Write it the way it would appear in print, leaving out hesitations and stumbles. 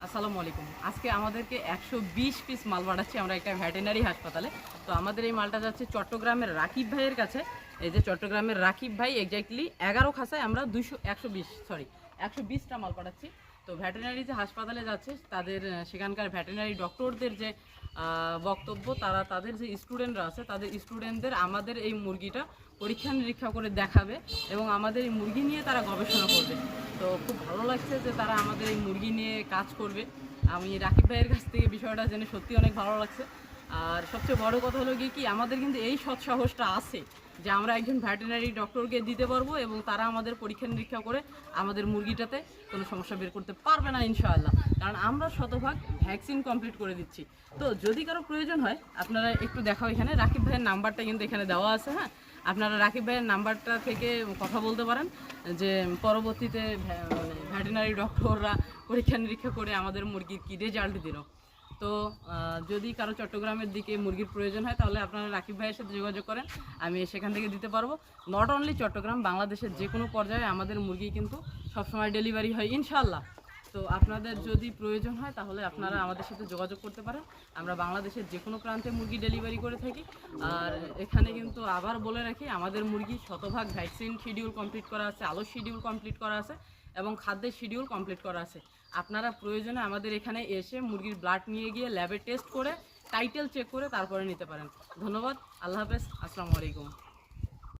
আসসালামু আলাইকুম। আজকে আমাদেরকে ১২০ পিস মাল পাঠাচ্ছি আমরা একটা ভেটেরিনারি হাসপাতালে। তো আমাদের এই মালটা যাচ্ছে চট্টগ্রামের রাকিব ভাইয়ের কাছে। এই যে চট্টগ্রামের রাকিব ভাই এক্স্যাক্টলি ১১ খাঁচায় আমরা ১২০টা মাল পাঠাচ্ছি। তো ভেটেরিনারি যে হাসপাতালে যাচ্ছে তাদের সেখানকার ভেটেরিনারি ডক্টরদের যে বক্তব্য, তাদের যে স্টুডেন্টরা আছে তাদের স্টুডেন্টদের আমাদের এই মুরগিটা পরীক্ষা নিরীক্ষা করে দেখাবে এবং আমাদের এই মুরগি নিয়ে তারা গবেষণা করবে। তো খুব ভালো লাগছে যে তারা আমাদের এই মুরগি নিয়ে কাজ করবে। আমি রাকিব ভাইয়ের কাছ থেকে বিষয়টা জেনে সত্যি অনেক ভালো লাগছে। আর সবচেয়ে বড় কথা হলো কি আমাদের কিন্তু এই সৎ সাহসটা আছে যে আমরা একজন ভেটেরিনারি ডক্টরকে দিতে পারবো এবং তারা আমাদের পরীক্ষা নিরীক্ষা করে আমাদের মুরগিটাতে কোনো সমস্যা বের করতে পারবে না ইনশাআল্লাহ। কারণ আমরা শতভাগ ভ্যাকসিন কমপ্লিট করে দিচ্ছি। তো যদি কারো প্রয়োজন হয় আপনারা একটু দেখাও, এখানে রাকিব ভাইয়ের নাম্বারটা কিন্তু এখানে দেওয়া আছে। হ্যাঁ, আপনারা রাকিব ভাইয়ের নাম্বারটা থেকে কথা বলতে পারেন যে পরবর্তীতে ভেটেরিনারি ডক্টররা পরীক্ষা নিরীক্ষা করে আমাদের মুরগির কী রেজাল্ট দিল। তো যদি কারো চট্টগ্রামের দিকে মুরগির প্রয়োজন হয় তাহলে আপনারা রাকিব ভাইয়ের সাথে যোগাযোগ করেন, আমি সেখান থেকে দিতে পারবো। নট অনলি চট্টগ্রাম, বাংলাদেশের যে কোনো পর্যায়ে আমাদের মুরগি কিন্তু সবসময় ডেলিভারি হয় ইনশাআল্লাহ। তো আপনাদের যদি প্রয়োজন হয় তাহলে আপনারা আমাদের সাথে যোগাযোগ করতে পারেন। আমরা বাংলাদেশের যে কোনো প্রান্তে মুরগি ডেলিভারি করে থাকি। আর এখানে কিন্তু আবার বলে রাখি, আমাদের মুরগি শতভাগ ভ্যাকসিন শিডিউল কমপ্লিট করা আছে, আলোর শিডিউল কমপ্লিট করা আছে এবং খাদ্যের শিডিউল কমপ্লিট করা আছে। আপনারা প্রয়োজনে আমাদের এখানে এসে মুরগির ব্লাড নিয়ে গিয়ে ল্যাবে টেস্ট করে টাইটেল চেক করে তারপরে নিতে পারেন। ধন্যবাদ, আল্লাহ হাফেজ, আসসালামু আলাইকুম।